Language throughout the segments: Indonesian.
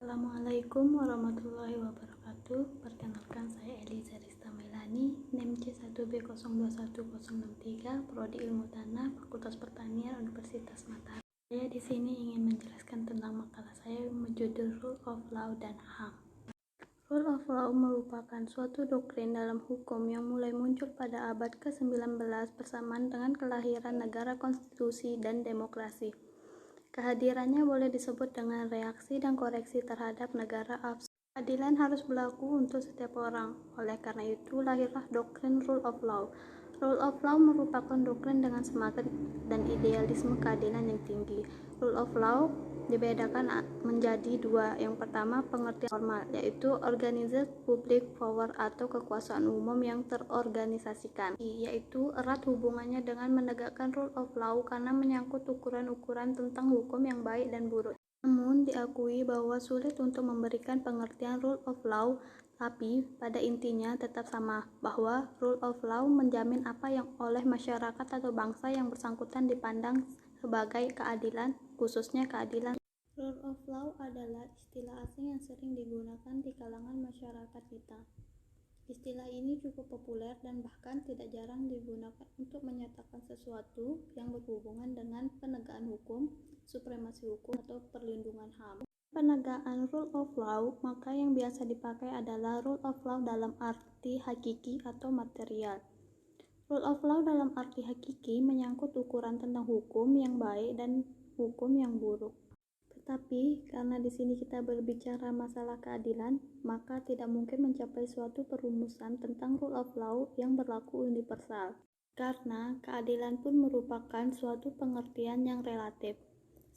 Assalamualaikum warahmatullahi wabarakatuh. Perkenalkan, saya Eliza Rista Melani, NIM C1B021063, Prodi Ilmu Tanah, Fakultas Pertanian, Universitas Mataram. Saya di sini ingin menjelaskan tentang makalah saya yang berjudul Rule of Law dan HAM. Rule of Law merupakan suatu doktrin dalam hukum yang mulai muncul pada abad ke-19 bersamaan dengan kelahiran negara konstitusi dan demokrasi. Kehadirannya boleh disebut dengan reaksi dan koreksi terhadap negara abstrak. Keadilan harus berlaku untuk setiap orang. Oleh karena itu, lahirlah doktrin Rule of Law. Rule of Law merupakan doktrin dengan semangat dan idealisme keadilan yang tinggi. Rule of Law dibedakan menjadi dua. Yang pertama, pengertian formal, yaitu organized public power atau kekuasaan umum yang terorganisasikan, yaitu erat hubungannya dengan menegakkan rule of law karena menyangkut ukuran-ukuran tentang hukum yang baik dan buruk. Namun, diakui bahwa sulit untuk memberikan pengertian rule of law, tapi pada intinya tetap sama, bahwa rule of law menjamin apa yang oleh masyarakat atau bangsa yang bersangkutan dipandang sebagai keadilan, khususnya keadilan. Rule of law adalah istilah asing yang sering digunakan di kalangan masyarakat kita. Istilah ini cukup populer dan bahkan tidak jarang digunakan untuk menyatakan sesuatu yang berhubungan dengan penegakan hukum, supremasi hukum, atau perlindungan HAM. Penegakan rule of law, maka yang biasa dipakai adalah rule of law dalam arti hakiki atau material. Rule of law dalam arti hakiki menyangkut ukuran tentang hukum yang baik dan hukum yang buruk. Tetapi karena di sini kita berbicara masalah keadilan, maka tidak mungkin mencapai suatu perumusan tentang rule of law yang berlaku universal. Karena keadilan pun merupakan suatu pengertian yang relatif.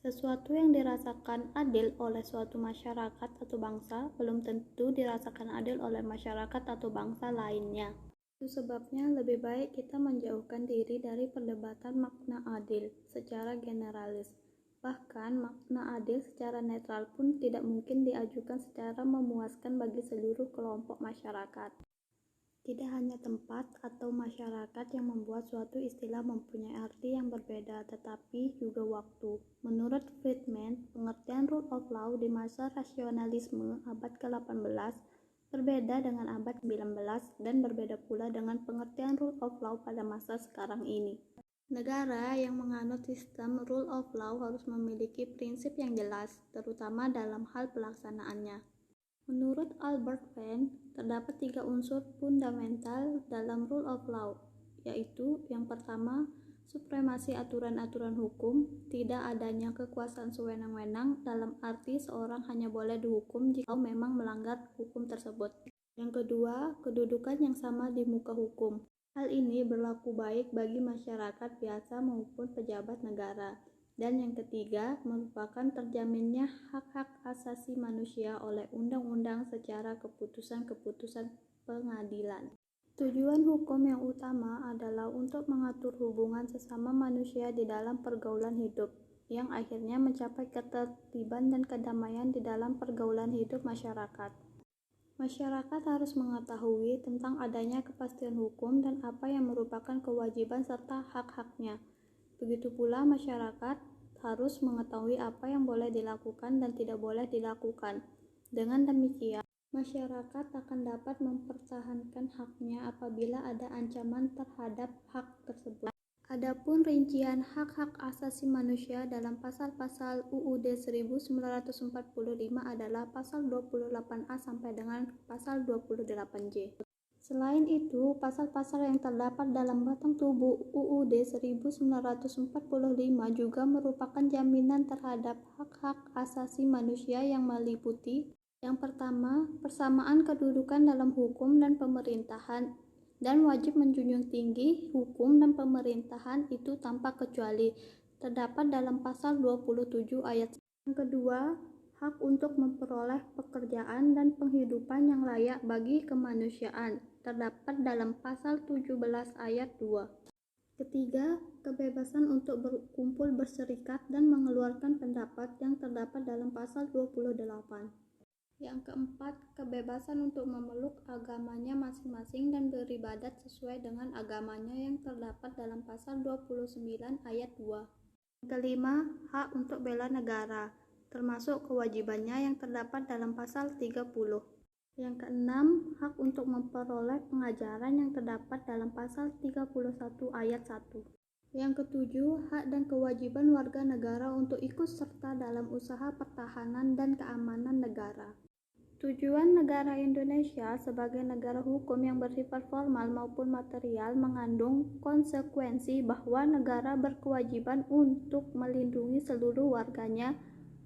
Sesuatu yang dirasakan adil oleh suatu masyarakat atau bangsa belum tentu dirasakan adil oleh masyarakat atau bangsa lainnya. Itu sebabnya lebih baik kita menjauhkan diri dari perdebatan makna adil secara generalis. Bahkan makna adil secara netral pun tidak mungkin diajukan secara memuaskan bagi seluruh kelompok masyarakat. Tidak hanya tempat atau masyarakat yang membuat suatu istilah mempunyai arti yang berbeda, tetapi juga waktu. Menurut Friedman, pengertian rule of law di masa rasionalisme abad ke-18 berbeda dengan abad ke-19 dan berbeda pula dengan pengertian rule of law pada masa sekarang ini. Negara yang menganut sistem rule of law harus memiliki prinsip yang jelas, terutama dalam hal pelaksanaannya. Menurut Albert Venn, terdapat 3 unsur fundamental dalam rule of law, yaitu yang pertama, supremasi aturan-aturan hukum, tidak adanya kekuasaan sewenang-wenang dalam arti seorang hanya boleh dihukum jika memang melanggar hukum tersebut. Yang kedua, kedudukan yang sama di muka hukum. Hal ini berlaku baik bagi masyarakat biasa maupun pejabat negara. Dan yang ketiga, merupakan terjaminnya hak-hak asasi manusia oleh undang-undang secara keputusan-keputusan pengadilan. Tujuan hukum yang utama adalah untuk mengatur hubungan sesama manusia di dalam pergaulan hidup, yang akhirnya mencapai ketertiban dan kedamaian di dalam pergaulan hidup masyarakat. Masyarakat harus mengetahui tentang adanya kepastian hukum dan apa yang merupakan kewajiban serta hak-haknya. Begitu pula masyarakat harus mengetahui apa yang boleh dilakukan dan tidak boleh dilakukan. Dengan demikian, masyarakat akan dapat mempertahankan haknya apabila ada ancaman terhadap hak tersebut. Adapun rincian hak-hak asasi manusia dalam pasal-pasal UUD 1945 adalah pasal 28A sampai dengan pasal 28J. Selain itu, pasal-pasal yang terdapat dalam batang tubuh UUD 1945 juga merupakan jaminan terhadap hak-hak asasi manusia yang meliputi: yang pertama, persamaan kedudukan dalam hukum dan pemerintahan, dan wajib menjunjung tinggi hukum dan pemerintahan itu tanpa kecuali, terdapat dalam pasal 27 ayat 1. Yang kedua, hak untuk memperoleh pekerjaan dan penghidupan yang layak bagi kemanusiaan, terdapat dalam pasal 17 ayat 2. Ketiga, kebebasan untuk berkumpul, berserikat, dan mengeluarkan pendapat yang terdapat dalam pasal 28. Yang keempat, kebebasan untuk memeluk agamanya masing-masing dan beribadat sesuai dengan agamanya yang terdapat dalam pasal 29 ayat 2. Yang kelima, hak untuk bela negara, termasuk kewajibannya yang terdapat dalam pasal 30. Yang keenam, hak untuk memperoleh pengajaran yang terdapat dalam pasal 31 ayat 1. Yang ketujuh, hak dan kewajiban warga negara untuk ikut serta dalam usaha pertahanan dan keamanan negara. Tujuan negara Indonesia sebagai negara hukum yang bersifat formal maupun material mengandung konsekuensi bahwa negara berkewajiban untuk melindungi seluruh warganya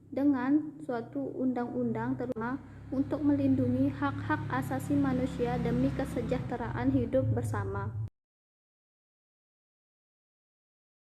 dengan suatu undang-undang, terutama untuk melindungi hak-hak asasi manusia demi kesejahteraan hidup bersama.